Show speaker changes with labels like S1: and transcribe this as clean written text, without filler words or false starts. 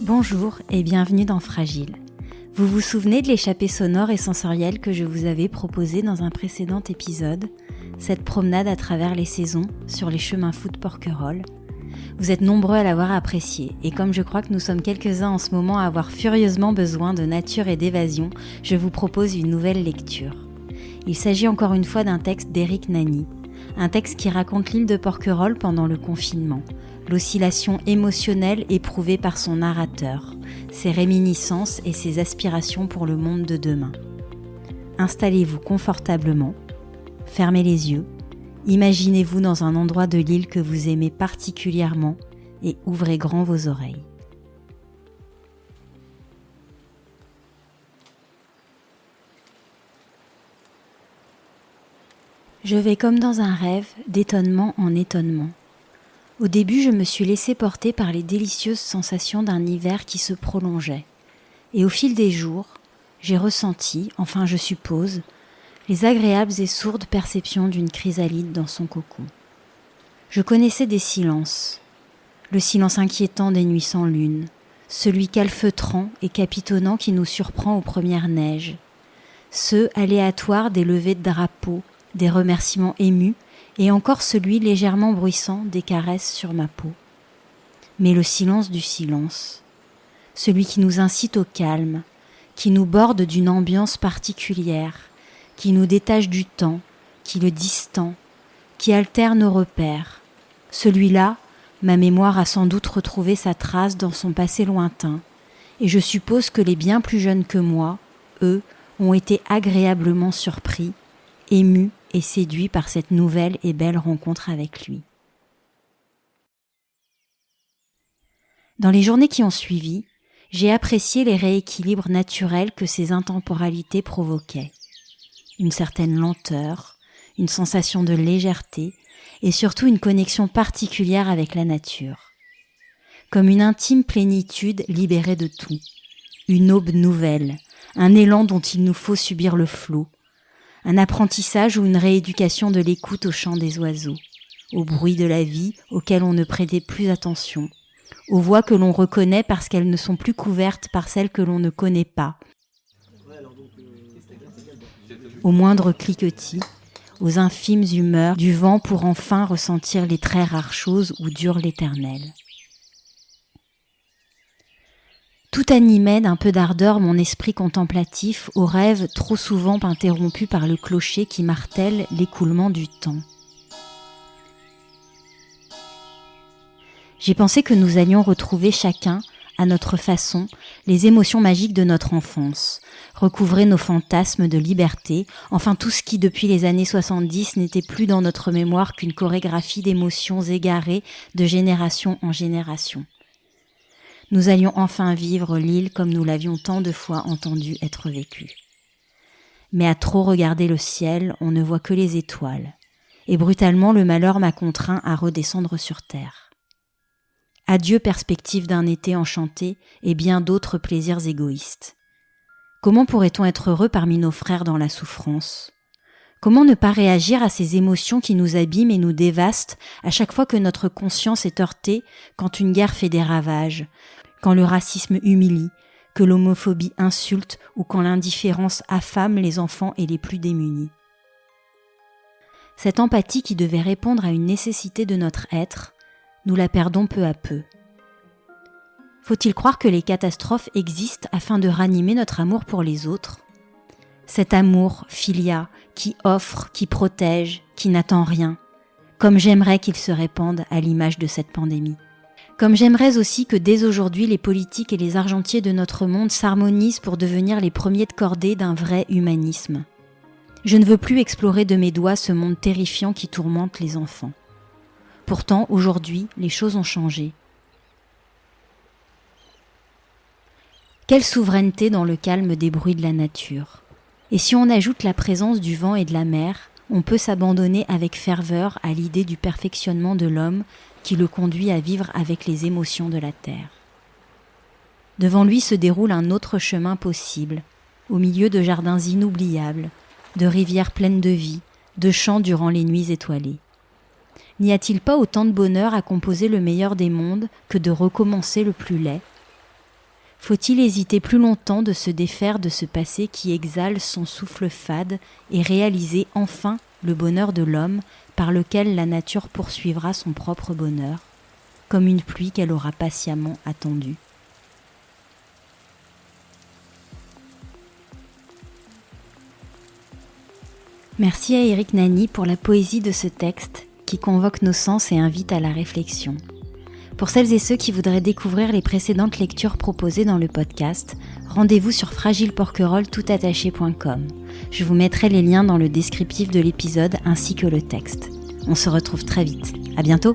S1: Bonjour et bienvenue dans Fragile. Vous vous souvenez de l'échappée sonore et sensorielle que je vous avais proposée dans un précédent épisode, cette promenade à travers les saisons sur les chemins fous de Porquerolles? Vous êtes nombreux à l'avoir appréciée et comme je crois que nous sommes quelques-uns en ce moment à avoir furieusement besoin de nature et d'évasion, je vous propose une nouvelle lecture. Il s'agit encore une fois d'un texte d'Éric Nany, un texte qui raconte l'île de Porquerolles pendant le confinement, l'oscillation émotionnelle éprouvée par son narrateur, ses réminiscences et ses aspirations pour le monde de demain. Installez-vous confortablement, fermez les yeux, imaginez-vous dans un endroit de l'île que vous aimez particulièrement et ouvrez grand vos oreilles. Je vais comme dans un rêve, d'étonnement en étonnement. Au début, je me suis laissé porter par les délicieuses sensations d'un hiver qui se prolongeait. Et au fil des jours, j'ai ressenti, enfin je suppose, les agréables et sourdes perceptions d'une chrysalide dans son cocon. Je connaissais des silences, le silence inquiétant des nuits sans lune, celui calfeutrant et capitonnant qui nous surprend aux premières neiges, ceux aléatoires des levées de drapeaux, des remerciements émus, et encore celui légèrement bruissant des caresses sur ma peau. Mais le silence du silence, celui qui nous incite au calme, qui nous borde d'une ambiance particulière, qui nous détache du temps, qui le distend, qui altère nos repères. Celui-là, ma mémoire a sans doute retrouvé sa trace dans son passé lointain, et je suppose que les bien plus jeunes que moi, eux, ont été agréablement surpris, émus et séduits par cette nouvelle et belle rencontre avec lui. Dans les journées qui ont suivi, j'ai apprécié les rééquilibres naturels que ces intemporalités provoquaient. Une certaine lenteur, une sensation de légèreté et surtout une connexion particulière avec la nature. Comme une intime plénitude libérée de tout. Une aube nouvelle, un élan dont il nous faut subir le flot. Un apprentissage ou une rééducation de l'écoute au chant des oiseaux, au bruit de la vie auquel on ne prêtait plus attention, aux voix que l'on reconnaît parce qu'elles ne sont plus couvertes par celles que l'on ne connaît pas, aux moindres cliquetis, aux infimes humeurs du vent pour enfin ressentir les très rares choses où dure l'éternel. Tout animait d'un peu d'ardeur mon esprit contemplatif aux rêves trop souvent interrompus par le clocher qui martèle l'écoulement du temps. J'ai pensé que nous allions retrouver chacun, à notre façon, les émotions magiques de notre enfance, recouvrer nos fantasmes de liberté, enfin tout ce qui depuis les années 70 n'était plus dans notre mémoire qu'une chorégraphie d'émotions égarées de génération en génération. Nous allions enfin vivre l'île comme nous l'avions tant de fois entendu être vécue. Mais à trop regarder le ciel, on ne voit que les étoiles, et brutalement le malheur m'a contraint à redescendre sur terre. Adieu perspective d'un été enchanté et bien d'autres plaisirs égoïstes. Comment pourrait-on être heureux parmi nos frères dans la souffrance ? Comment ne pas réagir à ces émotions qui nous abîment et nous dévastent à chaque fois que notre conscience est heurtée, quand une guerre fait des ravages, quand le racisme humilie, que l'homophobie insulte ou quand l'indifférence affame les enfants et les plus démunis. Cette empathie qui devait répondre à une nécessité de notre être, nous la perdons peu à peu. Faut-il croire que les catastrophes existent afin de ranimer notre amour pour les autres ? Cet amour, philia, qui offre, qui protège, qui n'attend rien, comme j'aimerais qu'il se répande à l'image de cette pandémie. Comme j'aimerais aussi que dès aujourd'hui les politiques et les argentiers de notre monde s'harmonisent pour devenir les premiers de cordée d'un vrai humanisme. Je ne veux plus explorer de mes doigts ce monde terrifiant qui tourmente les enfants. Pourtant, aujourd'hui, les choses ont changé. Quelle souveraineté dans le calme des bruits de la nature. Et si on ajoute la présence du vent et de la mer, on peut s'abandonner avec ferveur à l'idée du perfectionnement de l'homme qui le conduit à vivre avec les émotions de la terre. Devant lui se déroule un autre chemin possible, au milieu de jardins inoubliables, de rivières pleines de vie, de chants durant les nuits étoilées. N'y a-t-il pas autant de bonheur à composer le meilleur des mondes que de recommencer le plus laid ? Faut-il hésiter plus longtemps de se défaire de ce passé qui exhale son souffle fade et réaliser enfin le bonheur de l'homme par lequel la nature poursuivra son propre bonheur, comme une pluie qu'elle aura patiemment attendue. Merci à Éric Nani pour la poésie de ce texte qui convoque nos sens et invite à la réflexion. Pour celles et ceux qui voudraient découvrir les précédentes lectures proposées dans le podcast, rendez-vous sur fragileporquerolle.toutattaché.com. Je vous mettrai les liens dans le descriptif de l'épisode ainsi que le texte. On se retrouve très vite. À bientôt!